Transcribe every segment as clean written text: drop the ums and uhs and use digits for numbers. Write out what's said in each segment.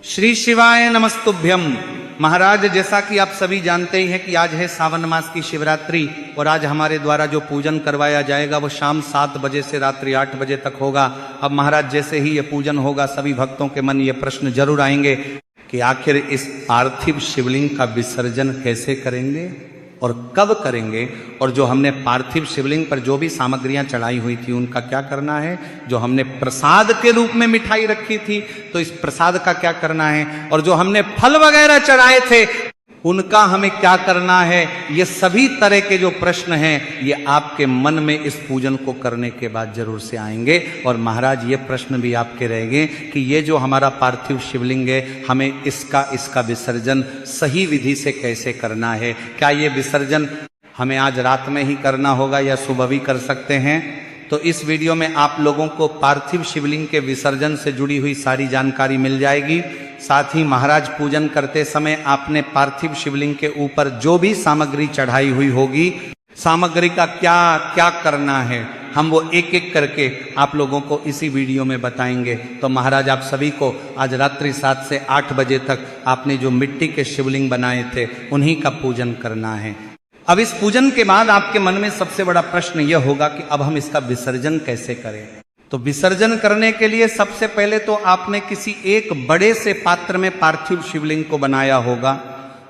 श्री शिवाय नमस्तुभ्यम। महाराज, जैसा कि आप सभी जानते ही हैं कि आज है सावन मास की शिवरात्रि और आज हमारे द्वारा जो पूजन करवाया जाएगा वो शाम 7 बजे से रात्रि 8 बजे तक होगा। अब महाराज, जैसे ही ये पूजन होगा सभी भक्तों के मन ये प्रश्न जरूर आएंगे कि आखिर इस पार्थिव शिवलिंग का विसर्जन कैसे करेंगे और कब करेंगे, और जो हमने पार्थिव शिवलिंग पर जो भी सामग्रियां चढ़ाई हुई थी उनका क्या करना है, जो हमने प्रसाद के रूप में मिठाई रखी थी तो इस प्रसाद का क्या करना है, और जो हमने फल वगैरह चढ़ाए थे उनका हमें क्या करना है। ये सभी तरह के जो प्रश्न हैं ये आपके मन में इस पूजन को करने के बाद जरूर से आएंगे। और महाराज, ये प्रश्न भी आपके रहेंगे कि ये जो हमारा पार्थिव शिवलिंग है हमें इसका विसर्जन सही विधि से कैसे करना है। क्या ये विसर्जन हमें आज रात में ही करना होगा या सुबह भी कर सकते हैं? तो इस वीडियो में आप लोगों को पार्थिव शिवलिंग के विसर्जन से जुड़ी हुई सारी जानकारी मिल जाएगी। साथ ही महाराज, पूजन करते समय आपने पार्थिव शिवलिंग के ऊपर जो भी सामग्री चढ़ाई हुई होगी, सामग्री का क्या क्या करना है, हम वो एक एक करके आप लोगों को इसी वीडियो में बताएंगे। तो महाराज, आप सभी को आज रात्रि 7 से 8 बजे तक आपने जो मिट्टी के शिवलिंग बनाए थे उन्हीं का पूजन करना है। अब इस पूजन के बाद आपके मन में सबसे बड़ा प्रश्न यह होगा कि अब हम इसका विसर्जन कैसे करें। तो विसर्जन करने के लिए सबसे पहले तो आपने किसी एक बड़े से पात्र में पार्थिव शिवलिंग को बनाया होगा,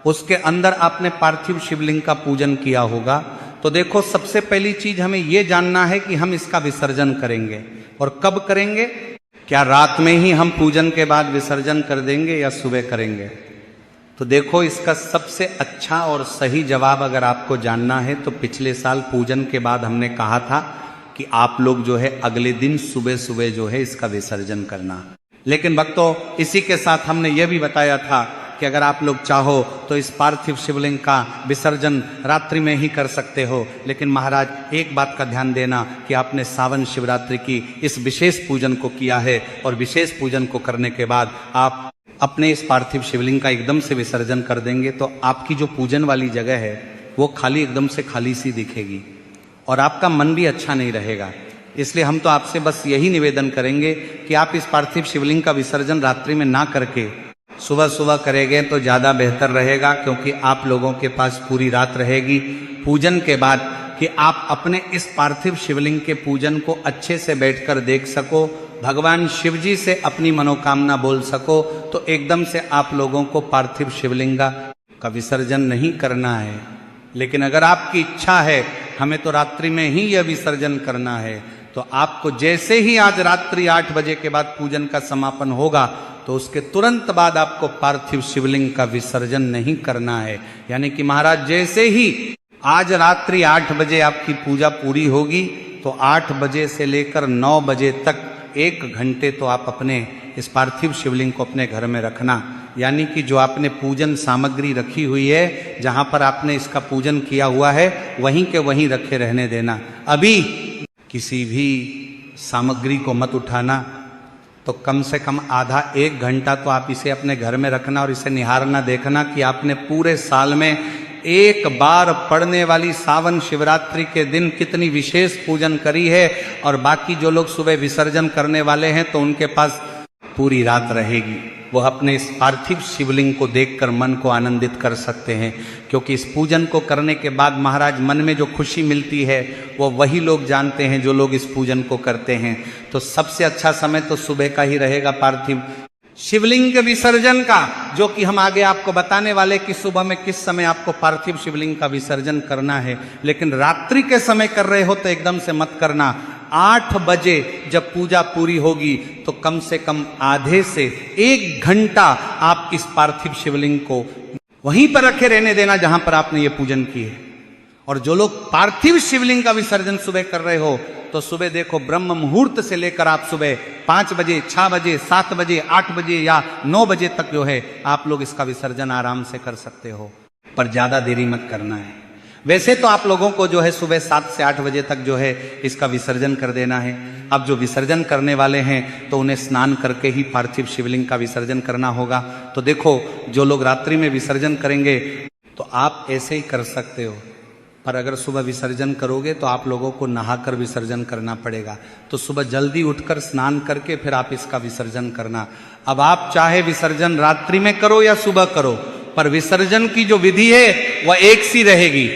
उसके अंदर आपने पार्थिव शिवलिंग का पूजन किया होगा। तो देखो, सबसे पहली चीज हमें यह जानना है कि हम इसका विसर्जन करेंगे और कब करेंगे। क्या रात में ही हम पूजन के बाद विसर्जन कर देंगे या सुबह करेंगे? तो देखो, इसका सबसे अच्छा और सही जवाब अगर आपको जानना है तो पिछले साल पूजन के बाद हमने कहा था कि आप लोग जो है अगले दिन सुबह सुबह जो है इसका विसर्जन करना। लेकिन भक्तों, इसी के साथ हमने यह भी बताया था कि अगर आप लोग चाहो तो इस पार्थिव शिवलिंग का विसर्जन रात्रि में ही कर सकते हो। लेकिन महाराज, एक बात का ध्यान देना कि आपने सावन शिवरात्रि की इस विशेष पूजन को किया है और विशेष पूजन को करने के बाद आप अपने इस पार्थिव शिवलिंग का एकदम से विसर्जन कर देंगे तो आपकी जो पूजन वाली जगह है वो खाली, एकदम से खाली सी दिखेगी और आपका मन भी अच्छा नहीं रहेगा। इसलिए हम तो आपसे बस यही निवेदन करेंगे कि आप इस पार्थिव शिवलिंग का विसर्जन रात्रि में ना करके सुबह सुबह करेंगे तो ज़्यादा बेहतर रहेगा, क्योंकि आप लोगों के पास पूरी रात रहेगी पूजन के बाद कि आप अपने इस पार्थिव शिवलिंग के पूजन को अच्छे से बैठकर देख सको, भगवान शिव जी से अपनी मनोकामना बोल सको। तो एकदम से आप लोगों को पार्थिव शिवलिंग का विसर्जन नहीं करना है। लेकिन अगर आपकी इच्छा है हमें तो रात्रि में ही यह विसर्जन करना है, तो आपको जैसे ही आज रात्रि 8 बजे के बाद पूजन का समापन होगा तो उसके तुरंत बाद आपको पार्थिव शिवलिंग का विसर्जन नहीं करना है। यानी कि महाराज, जैसे ही आज रात्रि 8 बजे आपकी पूजा पूरी होगी तो 8 बजे से लेकर 9 बजे तक 1 घंटे तो आप अपने इस पार्थिव शिवलिंग को अपने घर में रखना। यानी कि जो आपने पूजन सामग्री रखी हुई है, जहां पर आपने इसका पूजन किया हुआ है, वहीं के वहीं रखे रहने देना। अभी किसी भी सामग्री को मत उठाना। तो कम से कम आधा 1 घंटा तो आप इसे अपने घर में रखना और इसे निहारना, देखना कि आपने पूरे साल में एक बार पड़ने वाली सावन शिवरात्रि के दिन कितनी विशेष पूजन करी है। और बाकी जो लोग सुबह विसर्जन करने वाले हैं तो उनके पास पूरी रात रहेगी, वो अपने इस पार्थिव शिवलिंग को देखकर मन को आनंदित कर सकते हैं। क्योंकि इस पूजन को करने के बाद महाराज, मन में जो खुशी मिलती है वो वही लोग जानते हैं जो लोग इस पूजन को करते हैं। तो सबसे अच्छा समय तो सुबह का ही रहेगा पार्थिव शिवलिंग के विसर्जन का, जो कि हम आगे आपको बताने वाले कि सुबह में किस समय आपको पार्थिव शिवलिंग का विसर्जन करना है। लेकिन रात्रि के समय कर रहे हो तो एकदम से मत करना। 8 बजे जब पूजा पूरी होगी तो कम से कम आधे से 1 घंटा आप इस पार्थिव शिवलिंग को वहीं पर रखे रहने देना जहां पर आपने ये पूजन की है। और जो लोग पार्थिव शिवलिंग का विसर्जन सुबह कर रहे हो तो सुबह देखो, ब्रह्म मुहूर्त से लेकर आप सुबह 5 बजे, 6 बजे, 7 बजे, 8 बजे या 9 बजे तक जो है आप लोग इसका विसर्जन आराम से कर सकते हो, पर ज्यादा देरी मत करना है। वैसे तो आप लोगों को जो है सुबह 7 से 8 बजे तक जो है इसका विसर्जन कर देना है। अब जो विसर्जन करने वाले हैं तो उन्हें स्नान करके ही पार्थिव शिवलिंग का विसर्जन करना होगा। तो देखो, जो लोग रात्रि में विसर्जन करेंगे तो आप ऐसे ही कर सकते हो पर अगर सुबह विसर्जन करोगे तो आप लोगों को नहाकर विसर्जन करना पड़ेगा। तो सुबह जल्दी उठकर स्नान करके फिर आप इसका विसर्जन करना। अब आप चाहे विसर्जन रात्रि में करो या सुबह करो, पर विसर्जन की जो विधि है वह एक सी रहेगी।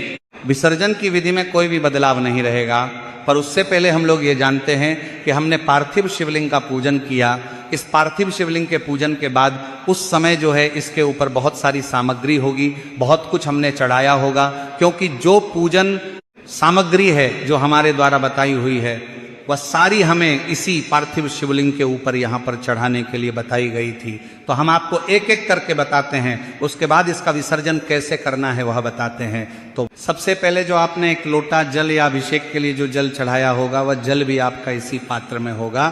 विसर्जन की विधि में कोई भी बदलाव नहीं रहेगा। पर उससे पहले हम लोग ये जानते हैं कि हमने पार्थिव शिवलिंग का पूजन किया। इस पार्थिव शिवलिंग के पूजन के बाद उस समय जो है इसके ऊपर बहुत सारी सामग्री होगी, बहुत कुछ हमने चढ़ाया होगा, क्योंकि जो पूजन सामग्री है जो हमारे द्वारा बताई हुई है वह सारी हमें इसी पार्थिव शिवलिंग के ऊपर यहाँ पर चढ़ाने के लिए बताई गई थी। तो हम आपको एक एक करके बताते हैं, उसके बाद इसका विसर्जन कैसे करना है वह बताते हैं। तो सबसे पहले जो आपने एक लोटा जल या अभिषेक के लिए जो जल चढ़ाया होगा वह जल भी आपका इसी पात्र में होगा।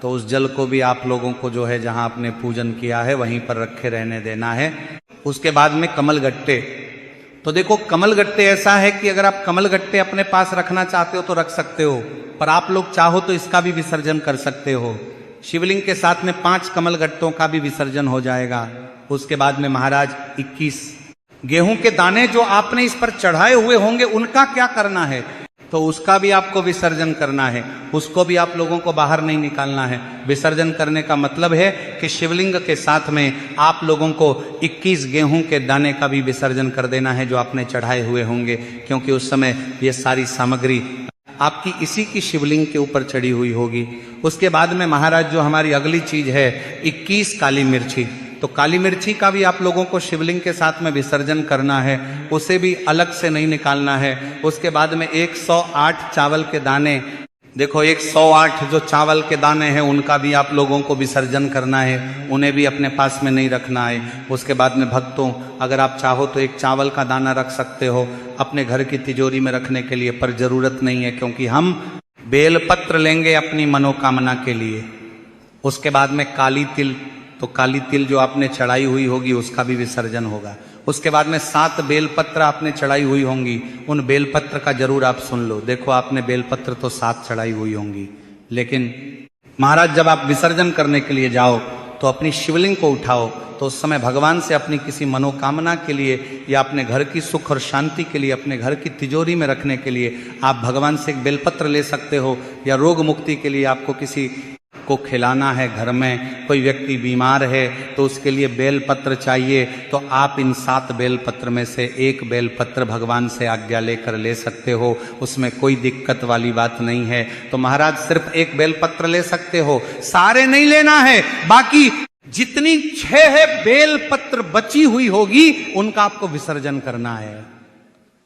तो उस जल को भी आप लोगों को जो है जहाँ आपने पूजन किया है वहीं पर रखे रहने देना है। उसके बाद में कमल गट्टे। तो देखो कमल गट्टे ऐसा है कि अगर आप कमल गट्टे अपने पास रखना चाहते हो तो रख सकते हो, पर आप लोग चाहो तो इसका भी विसर्जन कर सकते हो। शिवलिंग के साथ में 5 कमल गट्टों का भी विसर्जन हो जाएगा। उसके बाद में महाराज 21 गेहूं के दाने जो आपने इस पर चढ़ाए हुए होंगे उनका क्या करना है, तो उसका भी आपको विसर्जन करना है। उसको भी आप लोगों को बाहर नहीं निकालना है। विसर्जन करने का मतलब है कि शिवलिंग के साथ में आप लोगों को 21 गेहूं के दाने का भी विसर्जन कर देना है जो आपने चढ़ाए हुए होंगे, क्योंकि उस समय ये सारी सामग्री आपकी इसी की शिवलिंग के ऊपर चढ़ी हुई होगी। उसके बाद में महाराज जो हमारी अगली चीज है 21 काली मिर्ची। तो काली मिर्ची का भी आप लोगों को शिवलिंग के साथ में विसर्जन करना है, उसे भी अलग से नहीं निकालना है। उसके बाद में 108 चावल के दाने, देखो 108 जो चावल के दाने हैं उनका भी आप लोगों को विसर्जन करना है, उन्हें भी अपने पास में नहीं रखना है। उसके बाद में भक्तों अगर आप चाहो तो एक चावल का दाना रख सकते हो अपने घर की तिजोरी में रखने के लिए, पर जरूरत नहीं है, क्योंकि हम बेलपत्र लेंगे अपनी मनोकामना के लिए। उसके बाद में काली तिल, तो काली तिल जो आपने चढ़ाई हुई होगी उसका भी विसर्जन होगा। उसके बाद में 7 बेलपत्र आपने चढ़ाई हुई होंगी, उन बेलपत्र का जरूर आप सुन लो। देखो आपने बेलपत्र तो 7 चढ़ाई हुई होंगी, लेकिन महाराज जब आप विसर्जन करने के लिए जाओ तो अपनी शिवलिंग को उठाओ, तो उस समय भगवान से अपनी किसी मनोकामना के लिए या अपने घर की सुख और शांति के लिए, अपने घर की तिजोरी में रखने के लिए आप भगवान से एक बेलपत्र ले सकते हो। या रोग मुक्ति के लिए आपको किसी को खिलाना है, घर में कोई व्यक्ति बीमार है तो उसके लिए बेलपत्र चाहिए, तो आप इन 7 बेलपत्र में से एक बेलपत्र भगवान से आज्ञा लेकर ले सकते हो, उसमें कोई दिक्कत वाली बात नहीं है। तो महाराज सिर्फ एक बेलपत्र ले सकते हो, सारे नहीं लेना है, बाकी जितनी 6 है बेलपत्र बची हुई होगी उनका आपको विसर्जन करना है।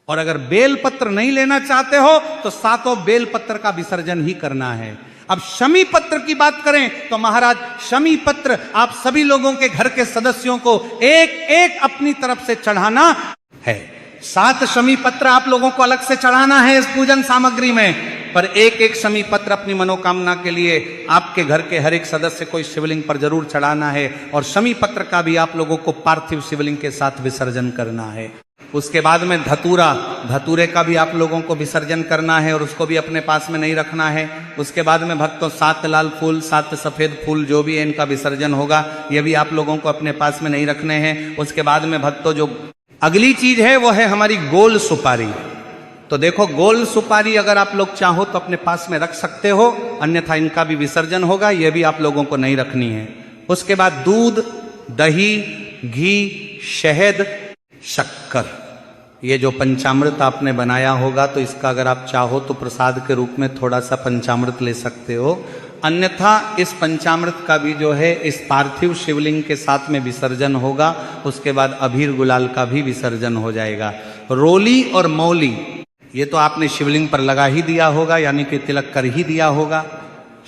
और अगर बेलपत्र नहीं लेना चाहते हो तो 7 बेलपत्र का विसर्जन ही करना है। अब शमी पत्र की बात करें तो महाराज शमी पत्र आप सभी लोगों के घर के सदस्यों को एक एक अपनी तरफ से चढ़ाना है। 7 शमी पत्र आप लोगों को अलग से चढ़ाना है इस पूजन सामग्री में, पर एक एक शमी पत्र अपनी मनोकामना के लिए आपके घर के हर एक सदस्य को इस शिवलिंग पर जरूर चढ़ाना है। और शमी पत्र का भी आप लोगों को पार्थिव शिवलिंग के साथ विसर्जन करना है। उसके बाद में धतूरे का भी आप लोगों को विसर्जन करना है और उसको भी अपने पास में नहीं रखना है। उसके बाद में भक्तों 7 लाल फूल 7 सफेद फूल जो भी है इनका विसर्जन होगा, ये भी आप लोगों को अपने पास में नहीं रखने हैं। उसके बाद में भक्तों जो अगली चीज है वो है हमारी गोल सुपारी। तो देखो गोल सुपारी अगर आप लोग चाहो तो अपने पास में रख सकते हो, अन्यथा इनका भी विसर्जन होगा, ये भी आप लोगों को नहीं रखनी है। उसके बाद दूध, दही, घी, शहद, शक्कर, ये जो पंचामृत आपने बनाया होगा तो इसका अगर आप चाहो तो प्रसाद के रूप में थोड़ा सा पंचामृत ले सकते हो, अन्यथा इस पंचामृत का भी जो है इस पार्थिव शिवलिंग के साथ में विसर्जन होगा। उसके बाद अबीर गुलाल का भी विसर्जन हो जाएगा। रोली और मौली ये तो आपने शिवलिंग पर लगा ही दिया होगा, यानी कि तिलक कर ही दिया होगा,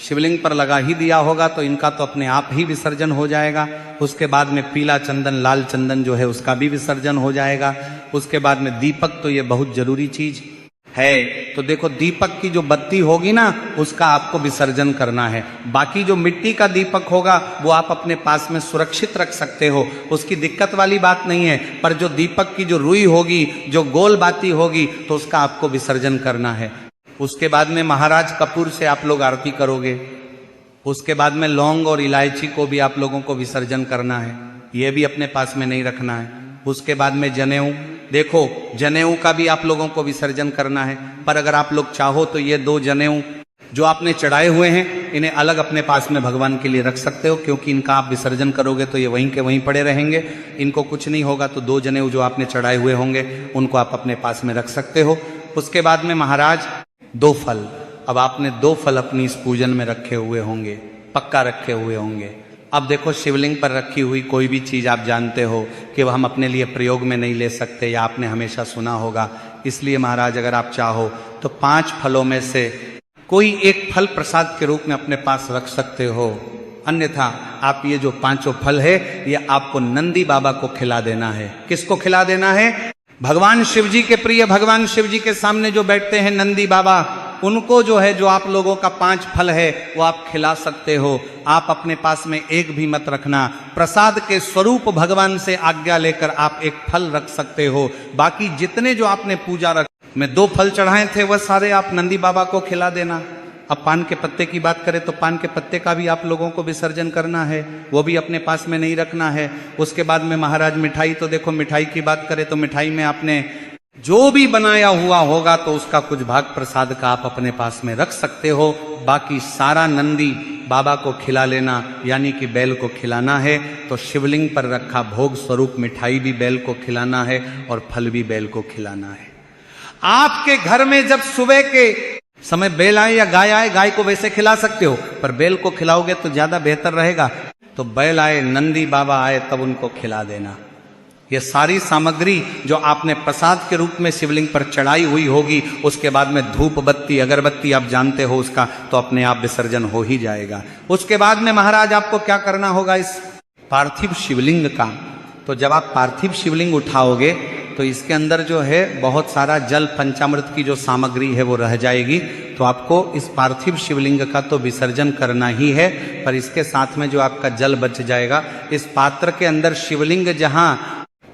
शिवलिंग पर लगा ही दिया होगा, तो इनका तो अपने आप ही विसर्जन हो जाएगा। उसके बाद में पीला चंदन, लाल चंदन जो है उसका भी विसर्जन हो जाएगा। उसके बाद में दीपक, तो ये बहुत जरूरी चीज है। तो देखो दीपक की जो बत्ती होगी ना उसका आपको विसर्जन करना है। बाकी जो मिट्टी का दीपक होगा वो आप अपने पास में सुरक्षित रख सकते हो, उसकी दिक्कत वाली बात नहीं है, पर जो दीपक की जो रुई होगी, जो गोल बाती होगी, तो उसका आपको विसर्जन करना है। उसके बाद में महाराज कपूर से आप लोग आरती करोगे। उसके बाद में लौंग और इलायची को भी आप लोगों को विसर्जन करना है, ये भी अपने पास में नहीं रखना है। उसके बाद में जनेऊ, देखो जनेऊ का भी आप लोगों को विसर्जन करना है, पर अगर आप लोग चाहो तो ये 2 जनेऊ जो आपने चढ़ाए हुए हैं इन्हें अलग अपने पास में भगवान के लिए रख सकते हो, क्योंकि इनका आप विसर्जन करोगे तो ये वहीं के वहीं पड़े रहेंगे, इनको कुछ नहीं होगा। तो 2 जनेऊ जो आपने चढ़ाए हुए होंगे उनको आप अपने पास में रख सकते हो। उसके बाद में महाराज 2 फल, अब आपने 2 फल अपनी इस पूजन में रखे हुए होंगे, पक्का रखे हुए होंगे। अब देखो शिवलिंग पर रखी हुई कोई भी चीज़ आप जानते हो कि वह हम अपने लिए प्रयोग में नहीं ले सकते, या आपने हमेशा सुना होगा, इसलिए महाराज अगर आप चाहो तो 5 फलों में से कोई एक फल प्रसाद के रूप में अपने पास रख सकते हो, अन्यथा आप ये जो 5 फल है ये आपको नंदी बाबा को खिला देना है। किसको खिला देना है? भगवान शिव जी के प्रिय, भगवान शिव जी के सामने जो बैठते हैं नंदी बाबा, उनको जो है, जो आप लोगों का 5 फल है वो आप खिला सकते हो। आप अपने पास में एक भी मत रखना, प्रसाद के स्वरूप भगवान से आज्ञा लेकर आप एक फल रख सकते हो। बाकी जितने जो आपने पूजा रख में 2 फल चढ़ाए थे वह सारे आप नंदी बाबा को खिला देना। अब पान के पत्ते की बात करें तो पान के पत्ते का भी आप लोगों को विसर्जन करना है, वो भी अपने पास में नहीं रखना है। उसके बाद में महाराज मिठाई, तो देखो मिठाई की बात करें तो मिठाई में आपने जो भी बनाया हुआ होगा तो उसका कुछ भाग प्रसाद का आप अपने पास में रख सकते हो। बाकी सारा नंदी बाबा को खिला लेना, यानी कि बैल को खिलाना है। तो शिवलिंग पर रखा भोग स्वरूप मिठाई भी बैल को खिलाना है और फल भी बैल को खिलाना है। आपके घर में जब सुबह के समय बैल आए या गाय आए, गाय को वैसे खिला सकते हो, पर बैल को खिलाओगे तो ज्यादा बेहतर रहेगा। तो बैल आए, नंदी बाबा आए, तब उनको खिला देना। ये सारी सामग्री जो आपने प्रसाद के रूप में शिवलिंग पर चढ़ाई हुई होगी, उसके बाद में धूप बत्ती अगरबत्ती आप जानते हो उसका, तो अपने आप विसर्जन हो ही जाएगा। उसके बाद में महाराज आपको क्या करना होगा इस पार्थिव शिवलिंग का? तो जब आप पार्थिव शिवलिंग उठाओगे तो इसके अंदर जो है बहुत सारा जल, पंचामृत की जो सामग्री है वो रह जाएगी। तो आपको इस पार्थिव शिवलिंग का तो विसर्जन करना ही है, पर इसके साथ में जो आपका जल बच जाएगा, इस पात्र के अंदर शिवलिंग जहां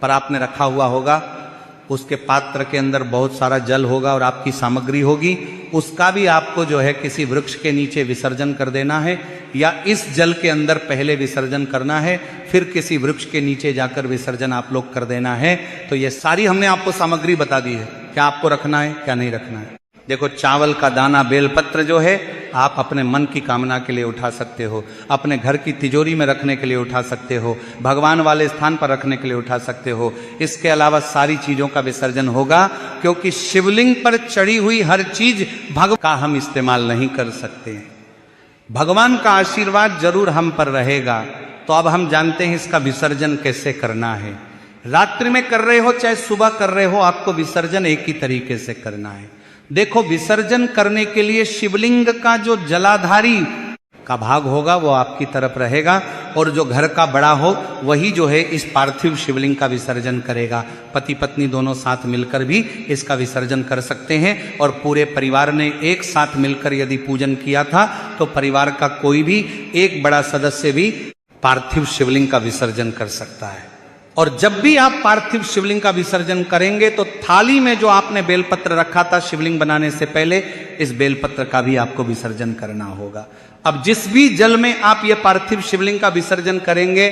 पर आपने रखा हुआ होगा उसके पात्र के अंदर बहुत सारा जल होगा और आपकी सामग्री होगी, उसका भी आपको जो है किसी वृक्ष के नीचे विसर्जन कर देना है, या इस जल के अंदर पहले विसर्जन करना है, फिर किसी वृक्ष के नीचे जाकर विसर्जन आप लोग कर देना है। तो ये सारी हमने आपको सामग्री बता दी है, क्या आपको रखना है क्या नहीं रखना है। देखो चावल का दाना, बेलपत्र जो है आप अपने मन की कामना के लिए उठा सकते हो, अपने घर की तिजोरी में रखने के लिए उठा सकते हो, भगवान वाले स्थान पर रखने के लिए उठा सकते हो। इसके अलावा सारी चीजों का विसर्जन होगा, क्योंकि शिवलिंग पर चढ़ी हुई हर चीज भगवान का हम इस्तेमाल नहीं कर सकते। भगवान का आशीर्वाद जरूर हम पर रहेगा। तो अब हम जानते हैं इसका विसर्जन कैसे करना है। रात्रि में कर रहे हो चाहे सुबह कर रहे हो, आपको विसर्जन एक ही तरीके से करना है। देखो विसर्जन करने के लिए शिवलिंग का जो जलाधारी का भाग होगा वो आपकी तरफ रहेगा, और जो घर का बड़ा हो वही जो है इस पार्थिव शिवलिंग का विसर्जन करेगा। पति पत्नी दोनों साथ मिलकर भी इसका विसर्जन कर सकते हैं, और पूरे परिवार ने एक साथ मिलकर यदि पूजन किया था तो परिवार का कोई भी एक बड़ा सदस्य भी पार्थिव शिवलिंग का विसर्जन कर सकता है। और जब भी आप पार्थिव शिवलिंग का विसर्जन करेंगे तो थाली में जो आपने बेलपत्र रखा था शिवलिंग बनाने से पहले, इस बेलपत्र का भी आपको विसर्जन करना होगा। अब जिस भी जल में आप ये पार्थिव शिवलिंग का विसर्जन करेंगे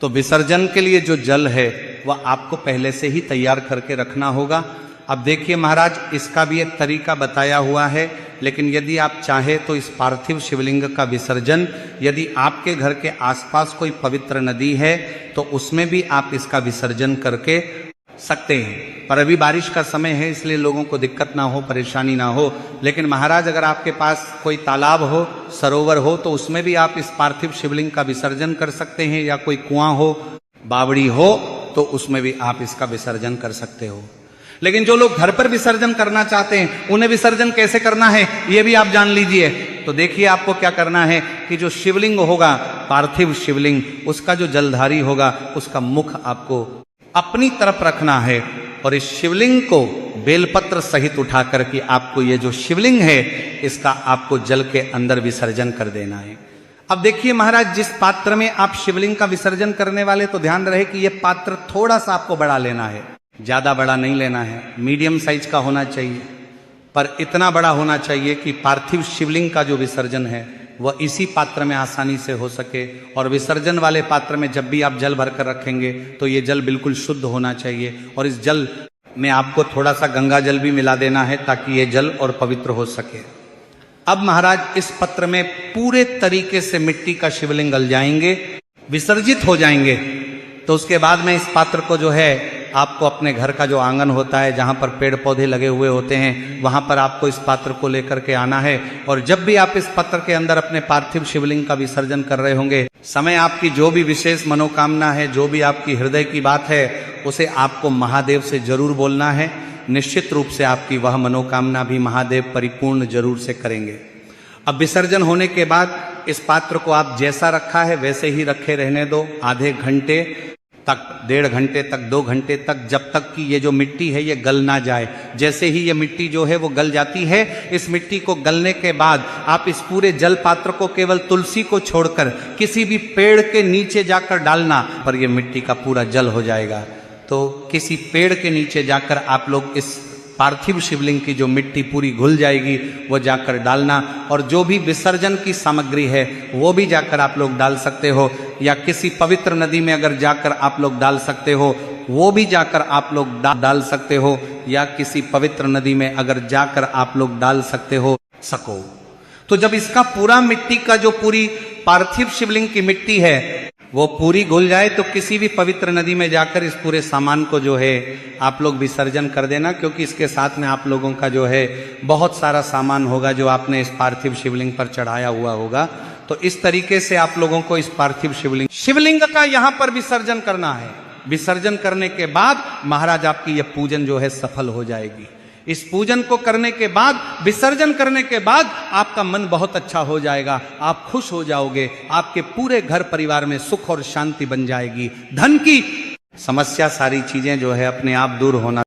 तो विसर्जन के लिए जो जल है वह आपको पहले से ही तैयार करके रखना होगा। अब देखिए महाराज, इसका भी एक तरीका बताया हुआ है, लेकिन यदि आप चाहे तो इस पार्थिव शिवलिंग का विसर्जन यदि आपके घर के आसपास कोई पवित्र नदी है तो उसमें भी आप इसका विसर्जन करके सकते हैं। पर अभी बारिश का समय है इसलिए लोगों को दिक्कत ना हो, परेशानी ना हो। लेकिन महाराज अगर आपके पास कोई तालाब हो, सरोवर हो, तो उसमें भी आप इस पार्थिव शिवलिंग का विसर्जन कर सकते हैं, या कोई कुआं हो, बावड़ी हो, तो उसमें भी आप इसका विसर्जन कर सकते हो। लेकिन जो लोग घर पर विसर्जन करना चाहते हैं उन्हें विसर्जन कैसे करना है ये भी आप जान लीजिए। तो देखिए आपको क्या करना है कि जो शिवलिंग होगा, पार्थिव शिवलिंग, उसका जो जलधारी होगा उसका मुख आपको अपनी तरफ रखना है, और इस शिवलिंग को बेलपत्र सहित उठा करके आपको ये जो शिवलिंग है इसका आपको जल के अंदर विसर्जन कर देना है। अब देखिए महाराज, जिस पात्र में आप शिवलिंग का विसर्जन करने वाले, तो ध्यान रहे कि यह पात्र थोड़ा सा आपको बड़ा लेना है, ज्यादा बड़ा नहीं लेना है, मीडियम साइज का होना चाहिए, पर इतना बड़ा होना चाहिए कि पार्थिव शिवलिंग का जो विसर्जन है वह इसी पात्र में आसानी से हो सके। और विसर्जन वाले पात्र में जब भी आप जल भरकर रखेंगे तो ये जल बिल्कुल शुद्ध होना चाहिए, और इस जल में आपको थोड़ा सा गंगा जल भी मिला देना है ताकि ये जल और पवित्र हो सके। अब महाराज इस पत्र में पूरे तरीके से मिट्टी का शिवलिंग गल जाएंगे, विसर्जित हो जाएंगे। तो उसके बाद में इस पात्र को जो है आपको अपने घर का जो आंगन होता है, जहाँ पर पेड़ पौधे लगे हुए होते हैं, वहाँ पर आपको इस पात्र को लेकर के आना है। और जब भी आप इस पात्र के अंदर अपने पार्थिव शिवलिंग का विसर्जन कर रहे होंगे, समय आपकी जो भी विशेष मनोकामना है, जो भी आपकी हृदय की बात है, उसे आपको महादेव से जरूर बोलना है। निश्चित रूप से आपकी वह मनोकामना भी महादेव परिपूर्ण जरूर से करेंगे। अब विसर्जन होने के बाद इस पात्र को आप जैसा रखा है वैसे ही रखे रहने दो, आधे घंटे तक, 1.5 घंटे तक, 2 घंटे तक, जब तक कि ये जो मिट्टी है ये गल ना जाए। जैसे ही ये मिट्टी जो है वो गल जाती है, इस मिट्टी को गलने के बाद आप इस पूरे जल पात्र को केवल तुलसी को छोड़कर किसी भी पेड़ के नीचे जाकर डालना, पर ये मिट्टी का पूरा जल हो जाएगा। तो किसी पेड़ के नीचे जाकर आप लोग इस पार्थिव शिवलिंग की जो मिट्टी पूरी घुल जाएगी वो जाकर डालना, और जो भी विसर्जन की सामग्री है वो भी जाकर आप लोग डाल सकते हो, या किसी पवित्र नदी में अगर जाकर आप लोग डाल सकते हो वो भी जाकर आप लोग डाल सकते हो, या किसी पवित्र नदी में अगर जाकर आप लोग डाल सकते हो सको। तो जब इसका पूरा मिट्टी का जो पूरी पार्थिव शिवलिंग की मिट्टी है वो पूरी घुल जाए, तो किसी भी पवित्र नदी में जाकर इस पूरे सामान को जो है आप लोग विसर्जन कर देना, क्योंकि इसके साथ में आप लोगों का जो है बहुत सारा सामान होगा जो आपने इस पार्थिव शिवलिंग पर चढ़ाया हुआ होगा। तो इस तरीके से आप लोगों को इस पार्थिव शिवलिंग का यहाँ पर विसर्जन करना है। विसर्जन करने के बाद महाराज आपकी यह पूजन जो है सफल हो जाएगी। इस पूजन को करने के बाद, विसर्जन करने के बाद आपका मन बहुत अच्छा हो जाएगा, आप खुश हो जाओगे, आपके पूरे घर परिवार में सुख और शांति बन जाएगी। धन की समस्या, सारी चीजें जो है अपने आप दूर होना